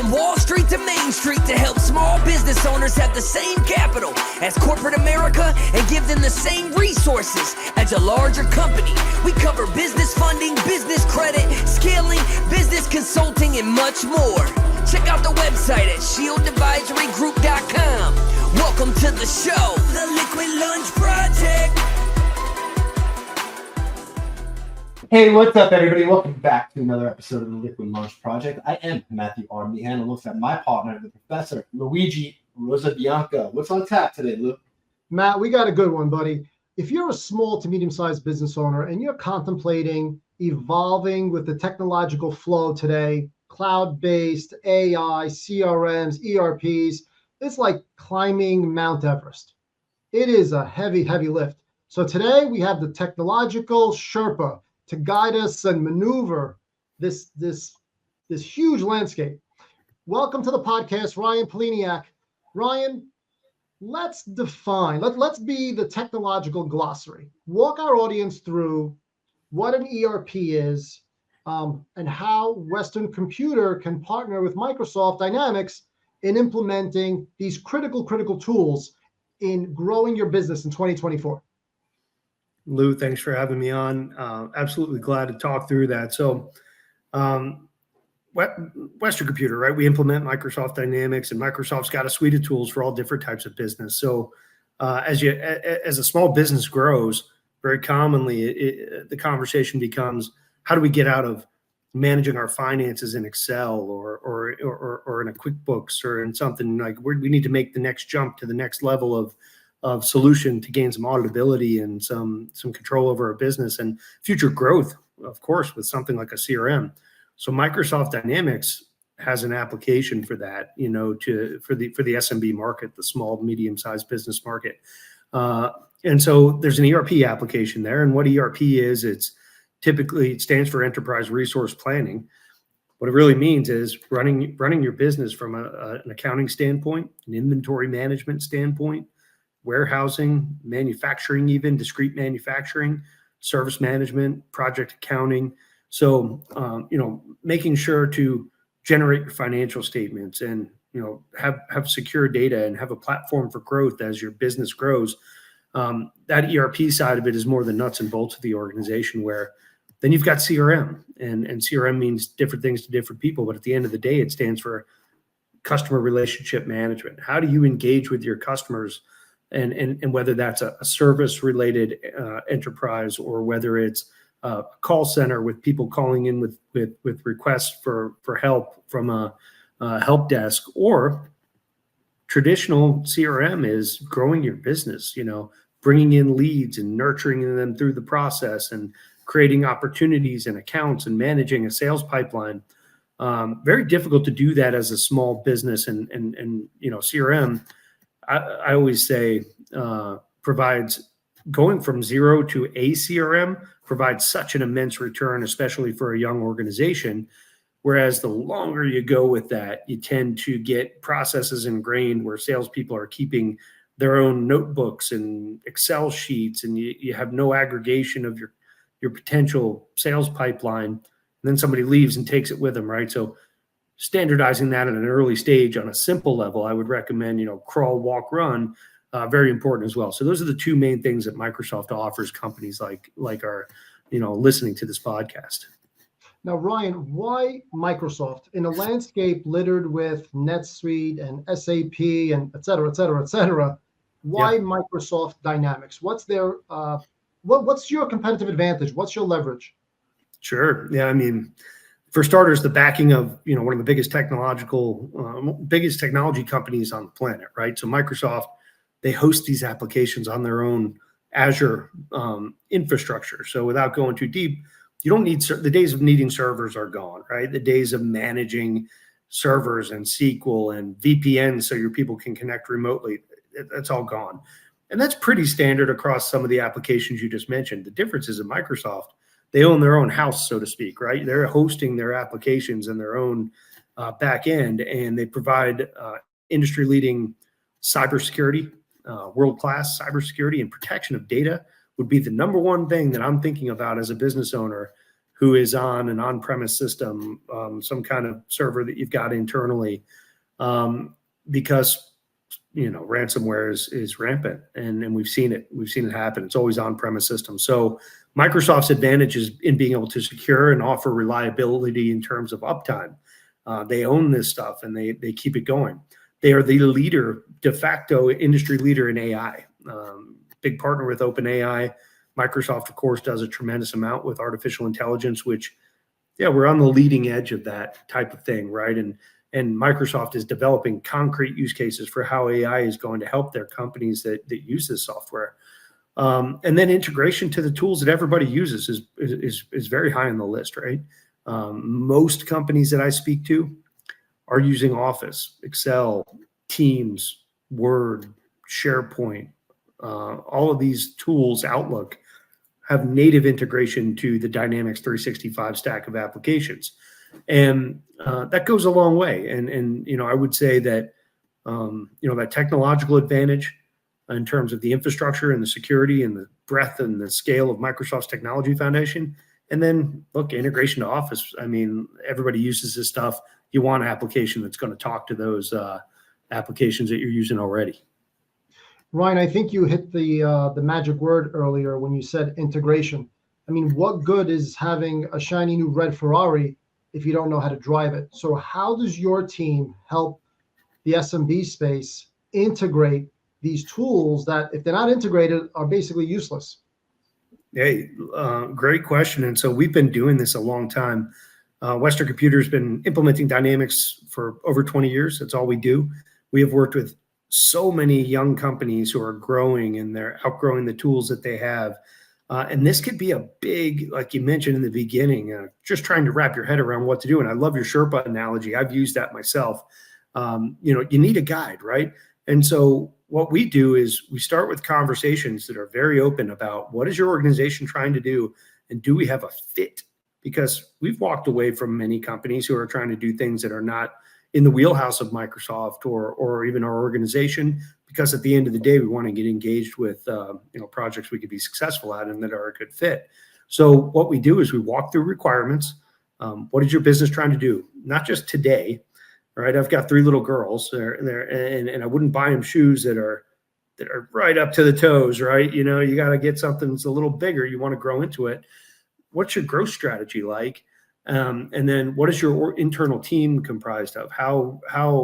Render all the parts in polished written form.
From Wall Street to Main Street to help small business owners have the same capital as corporate America and give them the same resources as a larger company. We cover business funding, business credit, scaling, business consulting, and much more. Check out the website at shieldadvisorygroup.com. Welcome to the show, The Liquid Lunch Project. Hey, what's up, everybody? Welcome back to another episode of the Liquid Lunch Project. I am Matthew R. Meehan, alongside my partner, the Professor Luigi Rosabianca. What's on tap today, Lou? Matt, we got a good one, buddy. If you're a small to medium-sized business owner and you're contemplating evolving with the technological flow today, cloud-based, AI, CRMs, ERPs, it's like climbing Mount Everest. It is a heavy, heavy lift. So today we have the technological Sherpa to guide us and maneuver this huge landscape. Welcome to the podcast, Ryan Pollylniak. Ryan, let's define, let's be the technological glossary. Walk our audience through what an ERP is and how Western Computer can partner with Microsoft Dynamics in implementing these critical tools in growing your business in 2024. Lou, thanks for having me on. Absolutely glad to talk through that. So Western Computer, right? We implement Microsoft Dynamics, and Microsoft's got a suite of tools for all different types of business. So as a small business grows, very commonly the conversation becomes, how do we get out of managing our finances in Excel or in a QuickBooks or in something like we need to make the next jump to the next level of solution to gain some auditability and some control over our business and future growth, of course, with something like a CRM. So Microsoft Dynamics has an application for that, for the SMB market, the small, medium-sized business market. And so there's an ERP application there. And what ERP is, it stands for Enterprise Resource Planning. What it really means is running your business from an accounting standpoint, an inventory management standpoint, warehousing, manufacturing, even discrete manufacturing, service management, project accounting. So, making sure to generate your financial statements and, have secure data and have a platform for growth as your business grows. That ERP side of it is more the nuts and bolts of the organization, where then you've got CRM, and CRM means different things to different people. But at the end of the day, it stands for customer relationship management. How do you engage with your customers? And whether that's a service-related enterprise or whether it's a call center with people calling in with requests for help from a help desk, or traditional CRM is growing your business, bringing in leads and nurturing them through the process and creating opportunities and accounts and managing a sales pipeline. Very difficult to do that as a small business, and CRM. I always say provides going from zero to a CRM provides such an immense return, especially for a young organization. Whereas the longer you go with that, you tend to get processes ingrained where salespeople are keeping their own notebooks and Excel sheets, and you have no aggregation of your potential sales pipeline. And then somebody leaves and takes it with them, right? So standardizing that at an early stage on a simple level, I would recommend, crawl, walk, run, very important as well. So those are the two main things that Microsoft offers companies like are, listening to this podcast. Now, Ryan, why Microsoft in a landscape littered with NetSuite and SAP and et cetera, et cetera, et cetera? Why Microsoft Dynamics? What's their what's your competitive advantage? What's your leverage? Sure. Yeah. I mean, for starters, the backing of, one of the biggest technology companies on the planet, right? So Microsoft, they host these applications on their own Azure infrastructure. So without going too deep, you don't need, the days of needing servers are gone, right? The days of managing servers and SQL and VPN so your people can connect remotely, that's all gone. And that's pretty standard across some of the applications you just mentioned. The difference is in Microsoft, they own their own house, so to speak, right? They're hosting their applications in their own back end, and they provide industry-leading cybersecurity, world-class cybersecurity, and protection of data would be the number one thing that I'm thinking about as a business owner who is on an on-premise system, some kind of server that you've got internally, because ransomware is rampant, and we've seen it happen. It's always on-premise systems. So Microsoft's advantage is in being able to secure and offer reliability in terms of uptime. They own this stuff, and they keep it going. They are the leader, de facto industry leader in AI. Big partner with OpenAI. Microsoft, of course, does a tremendous amount with artificial intelligence, which, we're on the leading edge of that type of thing, right? And Microsoft is developing concrete use cases for how AI is going to help their companies that use this software. And then integration to the tools that everybody uses is very high on the list, right? Most companies that I speak to are using Office, Excel, Teams, Word, SharePoint. All of these tools, Outlook, have native integration to the Dynamics 365 stack of applications. And that goes a long way. And I would say that, that technological advantage in terms of the infrastructure and the security and the breadth and the scale of Microsoft's technology foundation. And then, look, integration to Office. I mean, everybody uses this stuff. You want an application that's going to talk to those applications that you're using already. Ryan, I think you hit the magic word earlier when you said integration. I mean, what good is having a shiny new red Ferrari if you don't know how to drive it? So how does your team help the SMB space integrate these tools that, if they're not integrated, are basically useless? Hey, great question. And so we've been doing this a long time. Western Computer's been implementing Dynamics for over 20 years. That's all we do. We have worked with so many young companies who are growing, and they're outgrowing the tools that they have. And this could be a big, like you mentioned in the beginning, just trying to wrap your head around what to do. And I love your Sherpa analogy. I've used that myself. You need a guide, right? And so what we do is we start with conversations that are very open about what is your organization trying to do, and do we have a fit? Because we've walked away from many companies who are trying to do things that are not in the wheelhouse of Microsoft or even our organization, because at the end of the day, we want to get engaged with projects we could be successful at and that are a good fit. So what we do is we walk through requirements. What is your business trying to do? Not just today, right? I've got 3 little girls there, and I wouldn't buy them shoes that are right up to the toes, right? You got to get something that's a little bigger. You want to grow into it. What's your growth strategy like? And then what is your internal team comprised of? How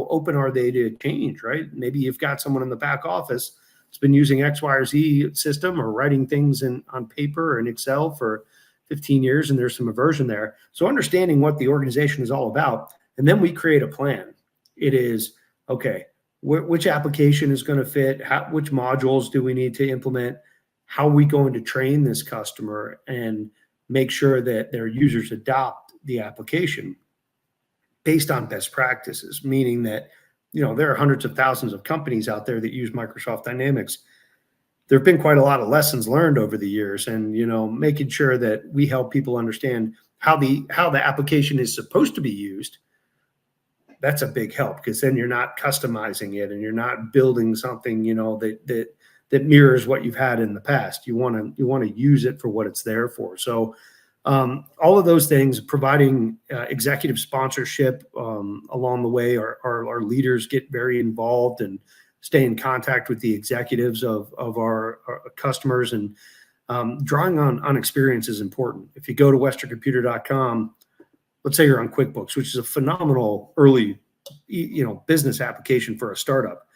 open are they to change, right? Maybe you've got someone in the back office that's been using X, Y, or Z system or writing things on paper or in Excel for 15 years, and there's some aversion there. So understanding what the organization is all about, and then we create a plan. It is, okay, which application is going to fit? Which modules do we need to implement? How are we going to train this customer and make sure that their users adopt the application based on best practices, meaning that, there are hundreds of thousands of companies out there that use Microsoft Dynamics. There have been quite a lot of lessons learned over the years, and, making sure that we help people understand how the application is supposed to be used. That's a big help, because then you're not customizing it and you're not building something, that mirrors what you've had in the past. You want to use it for what it's there for. So all of those things, providing executive sponsorship along the way. Our leaders get very involved and stay in contact with the executives of our customers, and drawing on experience is important. If you go to westerncomputer.com, let's say you're on QuickBooks, which is a phenomenal early business application for a startup.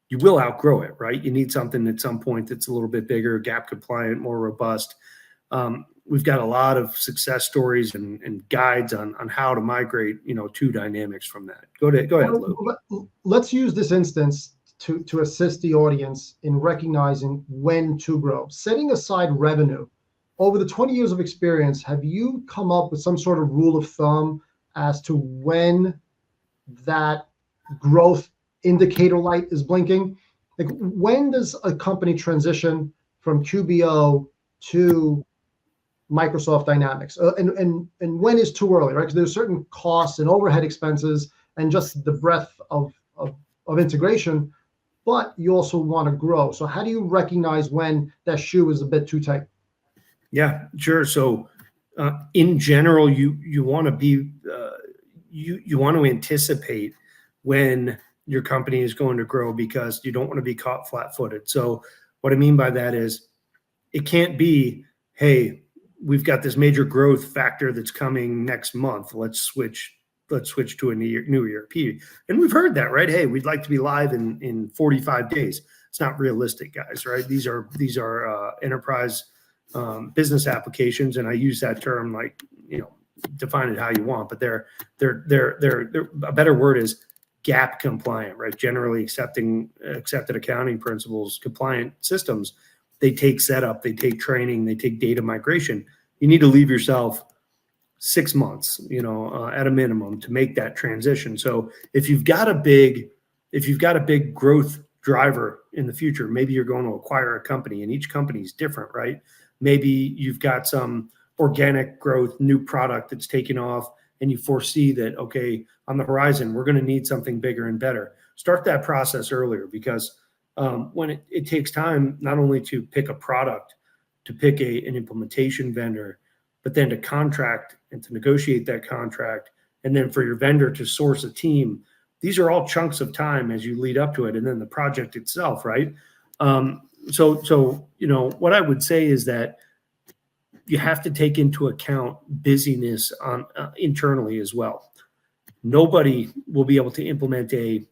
You will outgrow it, right? You need something at some point that's a little bit bigger, gap compliant, more robust. We've got a lot of success stories and guides on how to migrate, to Dynamics from that. Go ahead, Lou. Let's use this instance to assist the audience in recognizing when to grow. Setting aside revenue, over the 20 years of experience, have you come up with some sort of rule of thumb as to when that growth indicator light is blinking? Like, when does a company transition from QBO to Microsoft Dynamics? And when is too early, right? Because there's certain costs and overhead expenses and just the breadth of integration, but you also want to grow. So how do you recognize when that shoe is a bit too tight? Yeah, sure. So in general, you want to be you want to anticipate when your company is going to grow, because you don't want to be caught flat-footed. So what I mean by that is, it can't be, hey, we've got this major growth factor that's coming next month. Let's switch to a new ERP. And we've heard that, right? Hey, we'd like to be live in 45 days. It's not realistic, guys, right? These are enterprise business applications, and I use that term like, define it how you want, but they're a better word is GAAP compliant, right? Generally accepted accounting principles, compliant systems. They take setup, they take training, they take data migration. You need to leave yourself 6 months, at a minimum, to make that transition. So if you've got a big growth driver in the future, maybe you're going to acquire a company, and each company is different, right? Maybe you've got some organic growth, new product that's taking off, and you foresee that, okay, on the horizon, we're going to need something bigger and better. Start that process earlier, because when it takes time, not only to pick a product, to pick an implementation vendor, but then to contract and to negotiate that contract, and then for your vendor to source a team. These are all chunks of time as you lead up to it, and then the project itself, right? So what I would say is that you have to take into account busyness on internally as well. Nobody will be able to implement a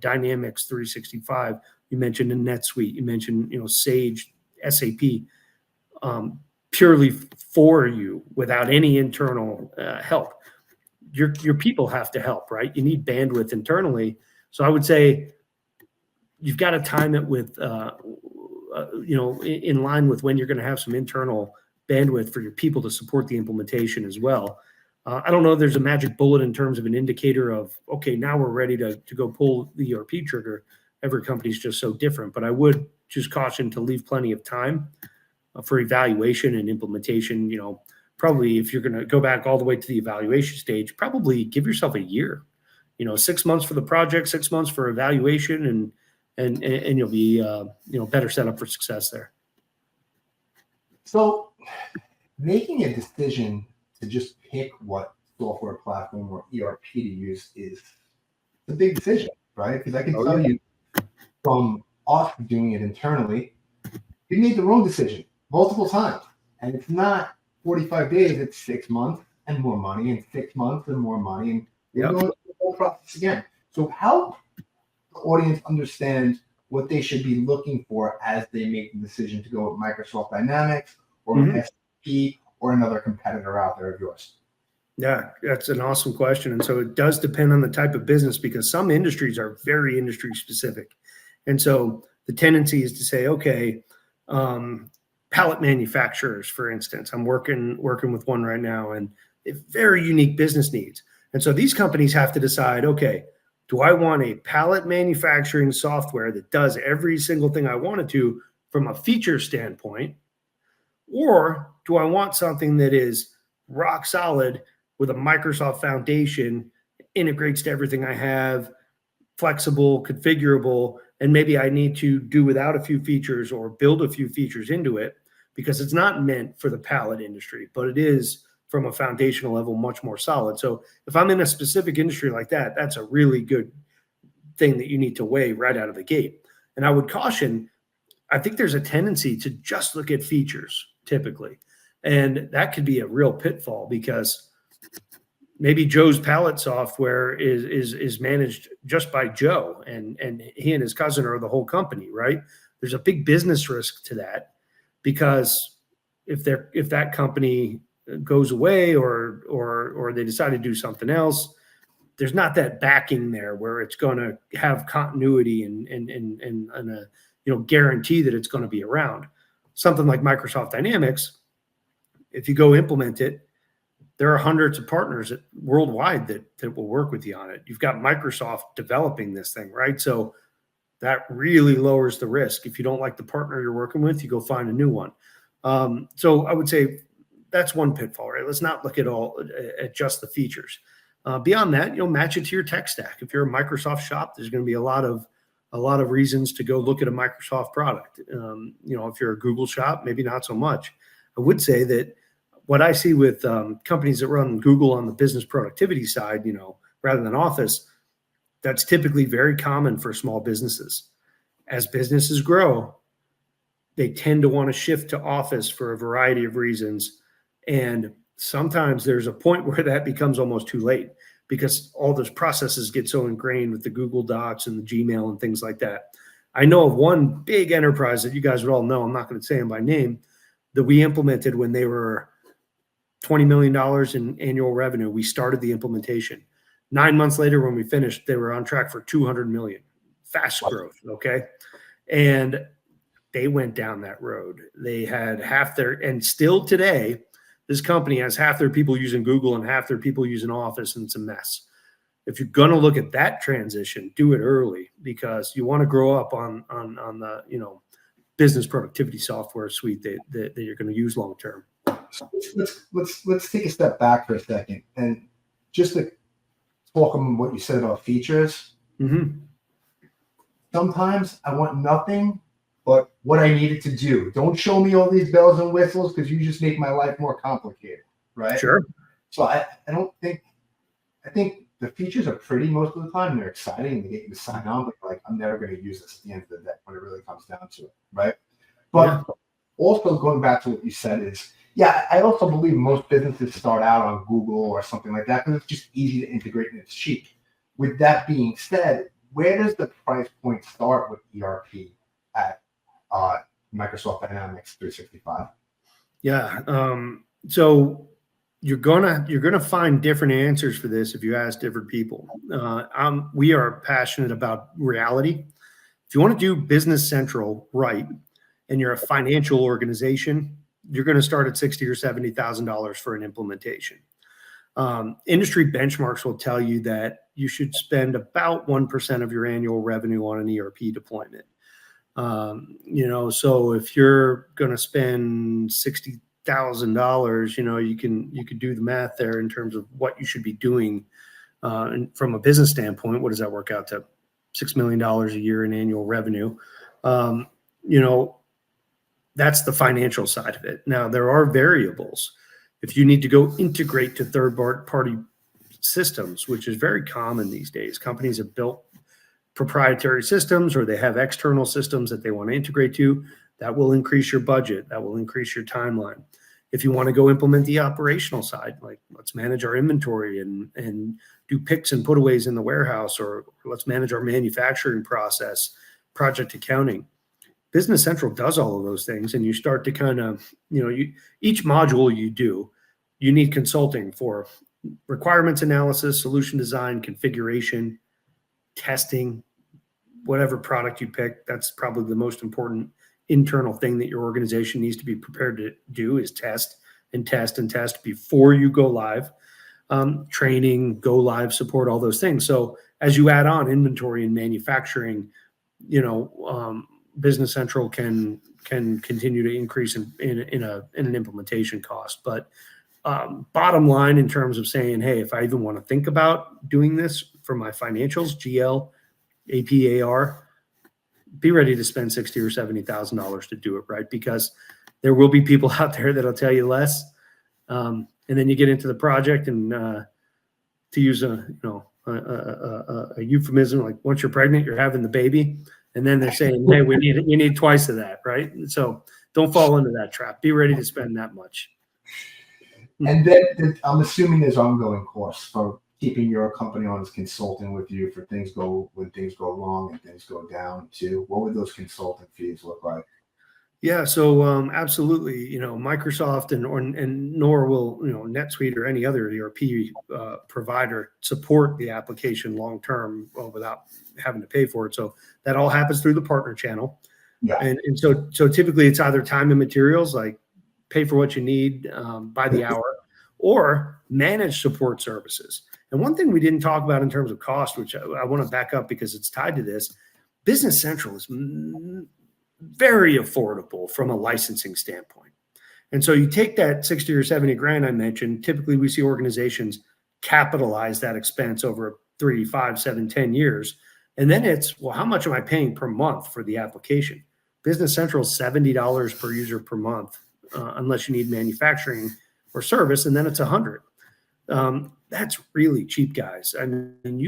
Dynamics 365. You mentioned a NetSuite. You mentioned Sage, SAP, purely for you without any internal help. Your people have to help, right? You need bandwidth internally. So I would say you've got to time it with, in line with when you're going to have some internal bandwidth for your people to support the implementation as well. I don't know if there's a magic bullet in terms of an indicator of, okay, now we're ready to go pull the ERP trigger. Every company's just so different, but I would just caution to leave plenty of time for evaluation and implementation. Probably if you're going to go back all the way to the evaluation stage, probably give yourself a year, 6 months for the project, 6 months for evaluation, and you'll be, better set up for success there. So making a decision to just pick what software platform or ERP to use is a big decision, right? Because I can tell you from us doing it internally, we made the wrong decision multiple times. And it's not 45 days, it's 6 months and more money, and 6 months and more money. And we're going through the whole process again. So how the audience understand what they should be looking for as they make the decision to go with Microsoft Dynamics or SAP or another competitor out there of yours? Yeah, that's an awesome question. And so it does depend on the type of business, because some industries are very industry specific. And so the tendency is to say, okay, pallet manufacturers, for instance, I'm working with one right now, and they have very unique business needs. And so these companies have to decide, okay, do I want a pallet manufacturing software that does every single thing I want it to from a feature standpoint? Or do I want something that is rock solid with a Microsoft foundation, integrates to everything I have, flexible, configurable, and maybe I need to do without a few features or build a few features into it, because it's not meant for the pallet industry, but it is from a foundational level much more solid. So if I'm in a specific industry like that, that's a really good thing that you need to weigh right out of the gate. And I would caution, I think there's a tendency to just look at features typically. And that could be a real pitfall, because maybe Joe's pallet software is managed just by Joe, and he and his cousin are the whole company, right? There's a big business risk to that, because if that company goes away or they decide to do something else, there's not that backing there where it's going to have continuity and a guarantee that it's going to be around. Something like Microsoft Dynamics, if you go implement it, there are hundreds of partners worldwide that will work with you on it. You've got Microsoft developing this thing, right? So that really lowers the risk. If you don't like the partner you're working with, you go find a new one. So I would say that's one pitfall, right? Let's not look at just the features. Beyond that, match it to your tech stack. If you're a Microsoft shop, there's going to be a lot of reasons to go look at a Microsoft product. If you're a Google shop, maybe not so much. I would say that what I see with companies that run Google on the business productivity side, rather than Office, that's typically very common for small businesses. As businesses grow, they tend to want to shift to Office for a variety of reasons. And sometimes there's a point where that becomes almost too late because all those processes get so ingrained with the Google Docs and the Gmail and things like that. I know of one big enterprise that you guys would all know, I'm not going to say them by name, that we implemented when they were $20 million in annual revenue. We started the implementation. 9 months later, when we finished, they were on track for 200 million. Fast growth, okay? And they went down that road. They had half their, and still today, this company has half their people using Google and half their people using Office, and it's a mess. If you're going to look at that transition, do it early because you want to grow up on the business productivity software suite that you're going to use long term. Let's take a step back for a second and just to talk on what you said about features. Mm-hmm. Sometimes I want nothing but what I needed to do. Don't show me all these bells and whistles because you just make my life more complicated, right? Sure. So I think the features are pretty most of the time. They're exciting. They get you to sign on, but like, I'm never going to use this at the end of the day when it really comes down to it, right? But also going back to what you said is, I also believe most businesses start out on Google or something like that because it's just easy to integrate and it's cheap. With that being said, where does the price point start with ERP at Microsoft Dynamics 365? So you're gonna find different answers for this if you ask different people. We are passionate about reality. If you want to do Business Central right, and you're a financial organization, you're going to start at $60,000 or $70,000 for an implementation. Industry benchmarks will tell you that you should spend about 1% of your annual revenue on an ERP deployment. So if you're going to spend $60,000, you can do the math there in terms of what you should be doing. And from a business standpoint, what does that work out to? $6 million a year in annual revenue. That's the financial side of it. Now, there are variables. If you need to go integrate to third-party systems, which is very common these days, companies have built proprietary systems or they have external systems that they want to integrate to, that will increase your budget. That will increase your timeline. If you want to go implement the operational side, like let's manage our inventory and do picks and putaways in the warehouse, or let's manage our manufacturing process, project accounting. Business Central does all of those things, and you start to kind of, each module you need consulting for requirements analysis, solution design, configuration, testing, whatever product you pick. That's probably the most important internal thing that your organization needs to be prepared to do is test and test and test before you go live. Training, go live support, all those things. So as you add on inventory and manufacturing, Business Central can continue to increase in an implementation cost. But bottom line, in terms of saying, hey, if I even want to think about doing this for my financials, GL, AP, AR, be ready to spend $60,000 or $70,000 to do it, right? Because there will be people out there that'll tell you less, and then you get into the project, and to use a euphemism, like once you're pregnant, you're having the baby. And then they're saying, hey, you need twice of that, right? So don't fall into that trap. Be ready to spend that much. And then I'm assuming there's ongoing costs for keeping your company on as consulting with you for when things go wrong and things go down too. What would those consulting fees look like? Yeah, so absolutely, Microsoft and nor will NetSuite or any other ERP provider support the application long term without having to pay for it. So that all happens through the partner channel. Yeah. And so typically it's either time and materials, like pay for what you need by the hour, or managed support services. And one thing we didn't talk about in terms of cost, which I want to back up because it's tied to this, Business Central is very affordable from a licensing standpoint. And so you take that 60 or 70 grand I mentioned, typically we see organizations capitalize that expense over 3, 5, 7, 10 years. And then it's, well, how much am I paying per month for the application? Business Central is $70 per user per month, unless you need manufacturing or service, and then it's 100. That's really cheap, guys. I mean,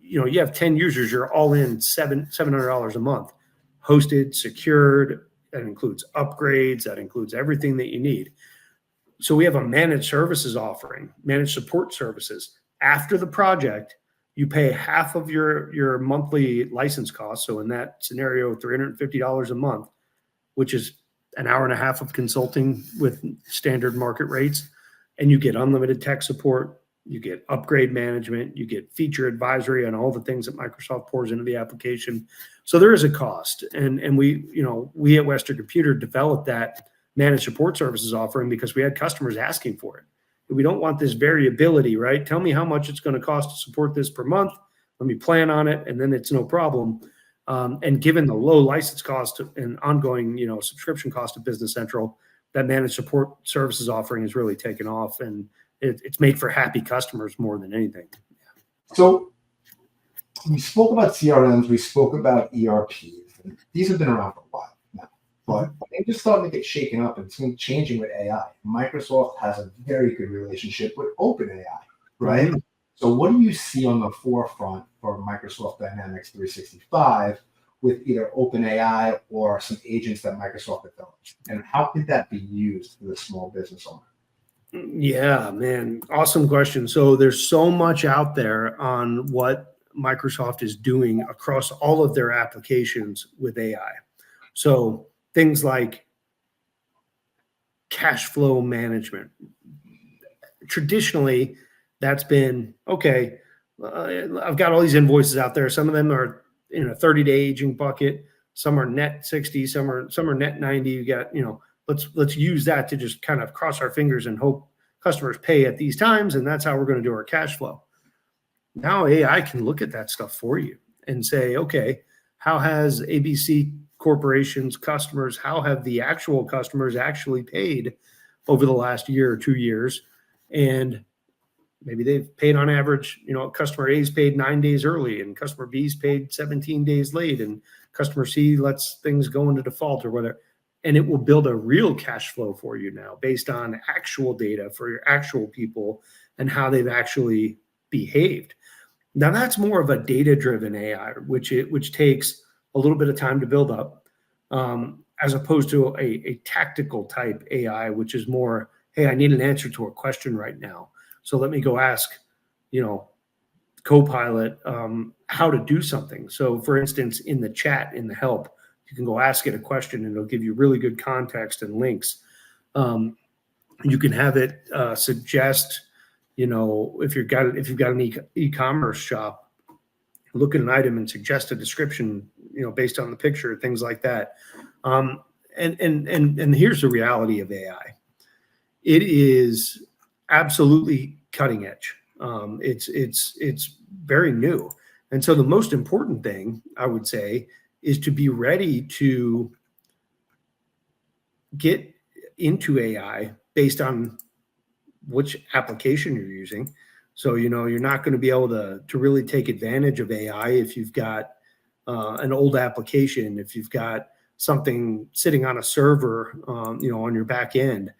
you have 10 users, you're all in $700 a month, hosted, secured. That includes upgrades. That includes everything that you need. So we have a managed services offering, managed support services. After the project, you pay half of your monthly license cost. So in that scenario, $350 a month, which is an hour and a half of consulting with standard market rates. And you get unlimited tech support. You get upgrade management. You get feature advisory on all the things that Microsoft pours into the application. So there is a cost. And we at Western Computer developed that managed support services offering because we had customers asking for it. We don't want this variability, right? Tell me how much it's going to cost to support this per month. Let me plan on it, and then it's no problem. And given the low license cost and ongoing, subscription cost of Business Central, that managed support services offering has really taken off, and it's made for happy customers more than anything. So we spoke about CRMs, we spoke about ERPs, and these have been around for a while now, but they're just starting to get shaken up, and it's changing with AI. Microsoft has a very good relationship with OpenAI, right? Mm-hmm. So what do you see on the forefront for Microsoft Dynamics 365 with either OpenAI or some agents that Microsoft developed? And how could that be used for the small business owner? Yeah, man. Awesome question. So there's so much out there on what Microsoft is doing across all of their applications with AI. So things like cash flow management. Traditionally, that's been, okay, I've got all these invoices out there. Some of them are in a 30-day aging bucket. Some are net 60, some are net 90. You got, let's use that to just kind of cross our fingers and hope customers pay at these times, and that's how we're going to do our cash flow. Now AI can look at that stuff for you and say, okay, how has ABC Corporation's customers, how have the actual customers actually paid over the last year or 2 years? And maybe they've paid on average, customer A's paid 9 days early and customer B's paid 17 days late, and customer C lets things go into default or whatever. And it will build a real cash flow for you now based on actual data for your actual people and how they've actually behaved. Now that's more of a data-driven AI, which takes a little bit of time to build up, as opposed to a tactical type AI, which is more, hey, I need an answer to a question right now. So let me go ask, Copilot how to do something. So for instance, in the chat, in the help, you can go ask it a question and it'll give you really good context and links. You can have it suggest, if you've got an e-commerce shop, look at an item and suggest a description, based on the picture, things like that. And here's the reality of AI. It is absolutely cutting edge. It's very new. And so the most important thing I would say is to be ready to get into AI based on which application you're using. So, you're not going to be able to really take advantage of AI if you've got an old application, if you've got something sitting on a server, on your back end.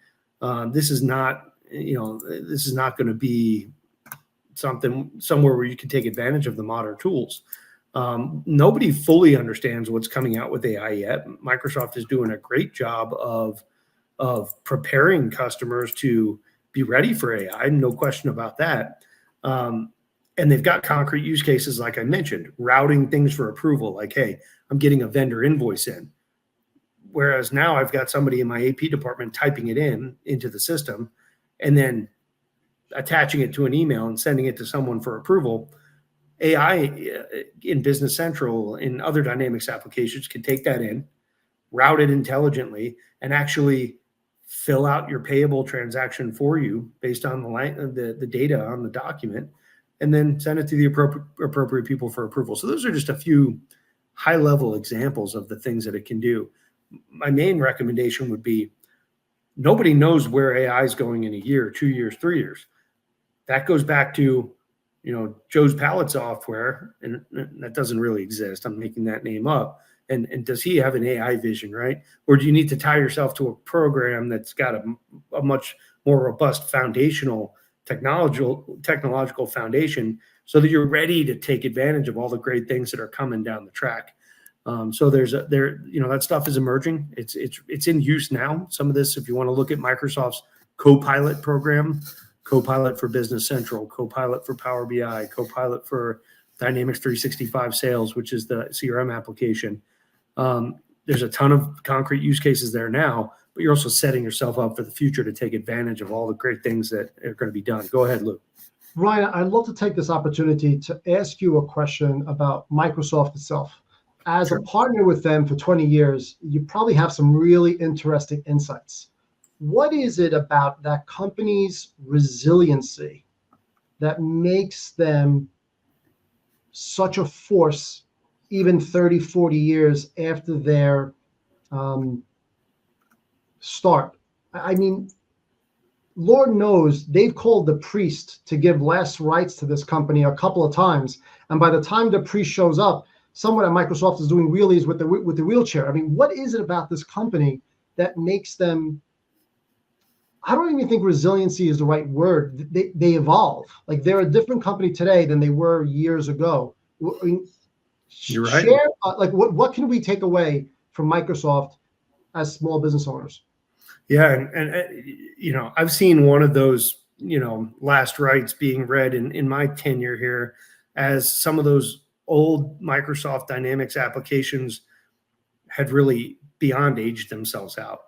This is not going to be somewhere where you can take advantage of the modern tools. Nobody fully understands what's coming out with AI yet. Microsoft is doing a great job of preparing customers to be ready for AI, no question about that. And they've got concrete use cases, like I mentioned, routing things for approval, like, hey, I'm getting a vendor invoice in. Whereas now I've got somebody in my AP department typing it into the system and then attaching it to an email and sending it to someone for approval. AI in Business Central, in other Dynamics applications, can take that in, route it intelligently, and actually fill out your payable transaction for you based on the data on the document, and then send it to the appropriate people for approval. So those are just a few high-level examples of the things that it can do. My main recommendation would be, nobody knows where AI is going in a year, 2 years, 3 years. That goes back to, Joe's Palette software, and that doesn't really exist. I'm making that name up. And does he have an AI vision, right? Or do you need to tie yourself to a program that's got a much more robust technological foundation, so that you're ready to take advantage of all the great things that are coming down the track. So that stuff is emerging. It's in use now. Some of this, if you want to look at Microsoft's Copilot program, Copilot for Business Central, Copilot for Power BI, Copilot for Dynamics 365 Sales, which is the CRM application. There's a ton of concrete use cases there now, but you're also setting yourself up for the future to take advantage of all the great things that are going to be done. Go ahead, Lou. Ryan, I'd love to take this opportunity to ask you a question about Microsoft itself. As a partner with them for 20 years, you probably have some really interesting insights. What is it about that company's resiliency that makes them such a force even 30, 40 years after their start? I mean, Lord knows they've called the priest to give last rites to this company a couple of times. And by the time the priest shows up, someone at Microsoft is doing wheelies with the wheelchair. I mean, what is it about this company that makes them, I don't even think resiliency is the right word. They evolve. Like, they're a different company today than they were years ago. I mean, you're right. Share, what can we take away from Microsoft as small business owners? Yeah. And I've seen one of those, last rites being read in my tenure here, as some of those old Microsoft Dynamics applications had really beyond aged themselves out.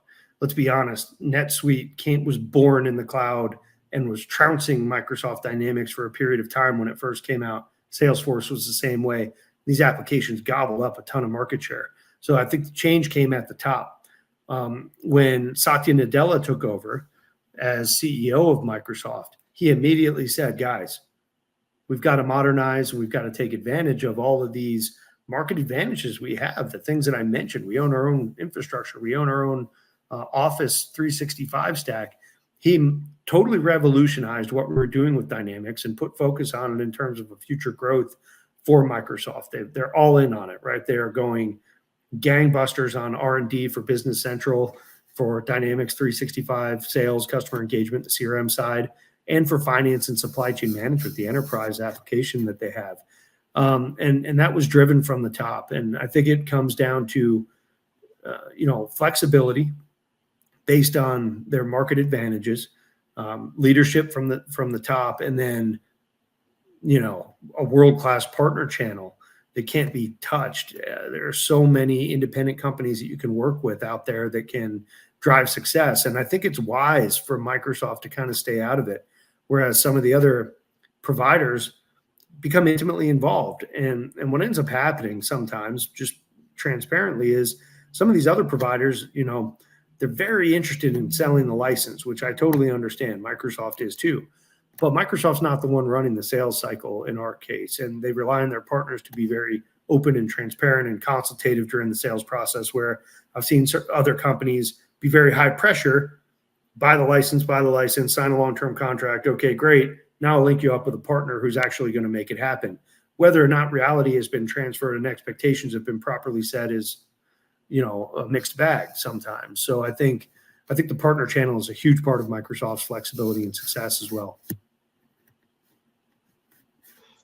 Let's be honest, NetSuite was born in the cloud and was trouncing Microsoft Dynamics for a period of time when it first came out. Salesforce was the same way. These applications gobbled up a ton of market share. So I think the change came at the top. When Satya Nadella took over as CEO of Microsoft, he immediately said, guys, we've got to modernize. We've got to take advantage of all of these market advantages we have, the things that I mentioned. We own our own infrastructure. We own our own Office 365 stack. He totally revolutionized what we were doing with Dynamics and put focus on it in terms of a future growth for Microsoft. They're all in on it, right? They are going gangbusters on R&D for Business Central, for Dynamics 365 sales, customer engagement, the CRM side, and for finance and supply chain management, the enterprise application that they have. And that was driven from the top. And I think it comes down to, flexibility based on their market advantages, leadership from the top, and then, a world-class partner channel that can't be touched. There are so many independent companies that you can work with out there that can drive success. And I think it's wise for Microsoft to kind of stay out of it, whereas some of the other providers become intimately involved. And what ends up happening sometimes, just transparently, is some of these other providers, they're very interested in selling the license, which I totally understand. Microsoft is too. But Microsoft's not the one running the sales cycle in our case. And they rely on their partners to be very open and transparent and consultative during the sales process, where I've seen other companies be very high pressure, buy the license, sign a long-term contract. Okay, great. Now I'll link you up with a partner who's actually going to make it happen. Whether or not reality has been transferred and expectations have been properly set is, a mixed bag sometimes. So I think the partner channel is a huge part of Microsoft's flexibility and success as well.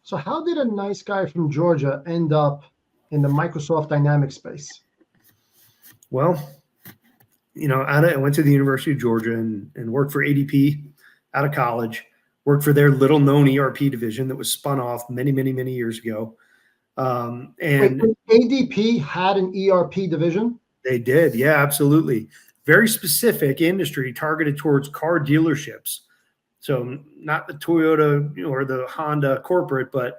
So how did a nice guy from Georgia end up in the Microsoft Dynamics space? Well, I went to the University of Georgia and worked for ADP out of college, worked for their little known ERP division that was spun off many, many, many years ago. And wait, ADP had an ERP division? They did. Yeah, absolutely. Very specific industry targeted towards car dealerships. So not the Toyota or the Honda corporate, but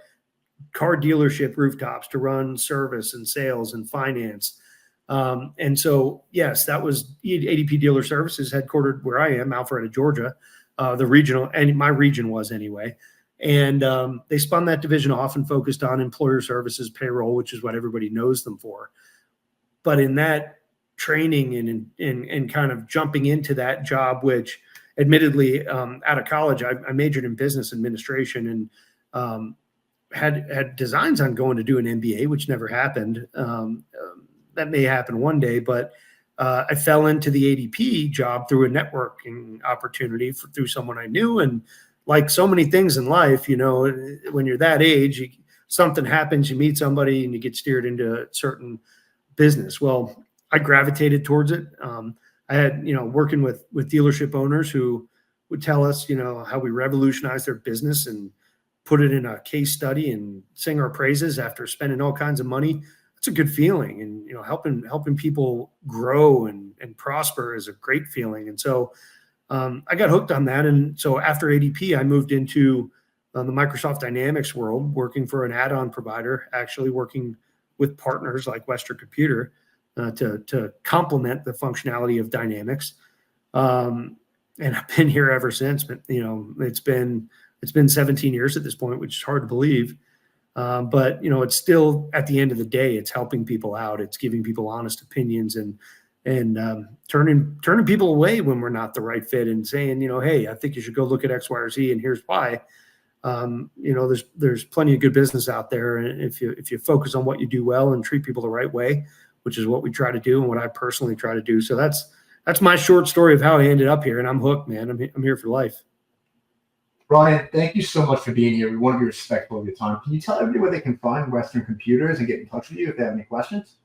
car dealership rooftops to run service and sales and finance. And so, yes, that was ADP Dealer Services, headquartered where I am, Alpharetta, Georgia, the regional, and my region was anyway. And they spun that division off and focused on employer services, payroll, which is what everybody knows them for. But in that training and kind of jumping into that job, which admittedly out of college, I majored in business administration and had designs on going to do an MBA, which never happened. That may happen one day, but I fell into the ADP job through a networking opportunity through someone I knew. And like so many things in life, you know, when you're that age, something happens, you meet somebody and you get steered into a certain business. Well, I gravitated towards it. I had, you know, working with dealership owners who would tell us, you know, how we revolutionized their business and put it in a case study and sing our praises after spending all kinds of money. It's a good feeling. And, you know, helping people grow and prosper is a great feeling. And so I got hooked on that. And so after ADP, I moved into the Microsoft Dynamics world, working for an add-on provider, actually working with partners like Western Computer to complement the functionality of Dynamics. And I've been here ever since. But, you know, it's been 17 years at this point, which is hard to believe. But, you know, it's still, at the end of the day, it's helping people out. It's giving people honest opinions and turning people away when we're not the right fit and saying, you know, hey, I think you should go look at X, Y, or Z, and here's why. You know, there's plenty of good business out there. And if you focus on what you do well and treat people the right way, which is what we try to do and what I personally try to do. So that's my short story of how I ended up here. And I'm hooked, man. I'm here for life. Ryan, thank you so much for being here. We want to be respectful of your time. Can you tell everybody where they can find Western Computers and get in touch with you if they have any questions?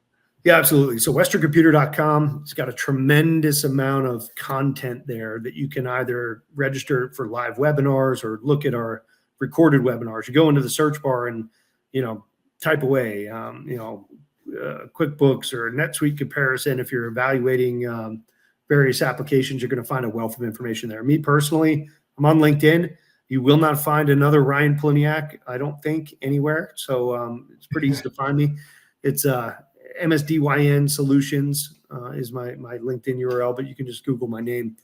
Yeah, absolutely. So westerncomputer.com, it's got a tremendous amount of content there that you can either register for live webinars or look at our recorded webinars. You go into the search bar and, you know, type away, you know, QuickBooks or NetSuite comparison. If you're evaluating various applications, you're going to find a wealth of information there. Me personally, I'm on LinkedIn. You will not find another Ryan Pollylniak, I don't think, anywhere. So it's pretty easy to find me. It's MSDYN Solutions is my LinkedIn URL, but you can just Google my name.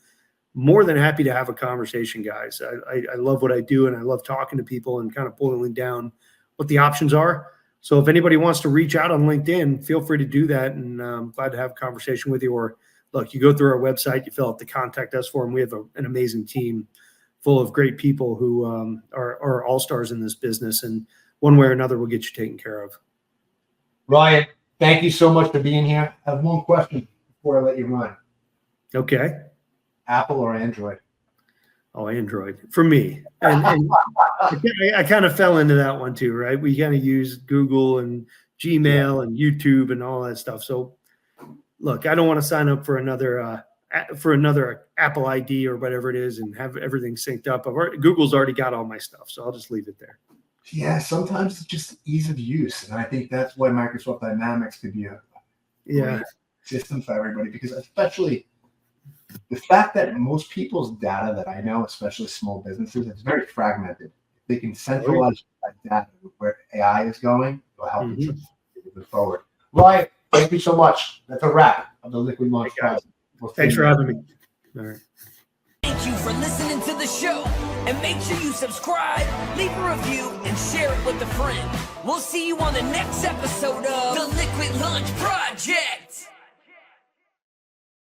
More than happy to have a conversation, guys. I love what I do, and I love talking to people and kind of boiling down what the options are. So if anybody wants to reach out on LinkedIn, feel free to do that, and I'm glad to have a conversation with you. Or look, you go through our website, you fill out the contact us form. We have an amazing team full of great people who are all-stars in this business, and one way or another will get you taken care of. Ryan, thank you so much for being here. I have one question before I let you run. Okay. Apple or Android? Oh, Android for me. And I kind of fell into that one too, right? We kind of use Google and Gmail and YouTube and all that stuff. So look, I don't want to sign up for another Apple ID or whatever it is and have everything synced up. Google's already got all my stuff, so I'll just leave it there. Yeah, sometimes it's just ease of use, and I think that's why Microsoft Dynamics could be a great system for everybody, because especially the fact that most people's data that I know, especially small businesses, it's very fragmented. If they can centralize that data where AI is going, it'll help you move forward. Ryan, thank you so much. That's a wrap of the Liquid Launch Project. Thanks for having me. All right. Thank you for listening to the show. And make sure you subscribe, leave a review, and share it with a friend. We'll see you on the next episode of the Liquid Launch Project.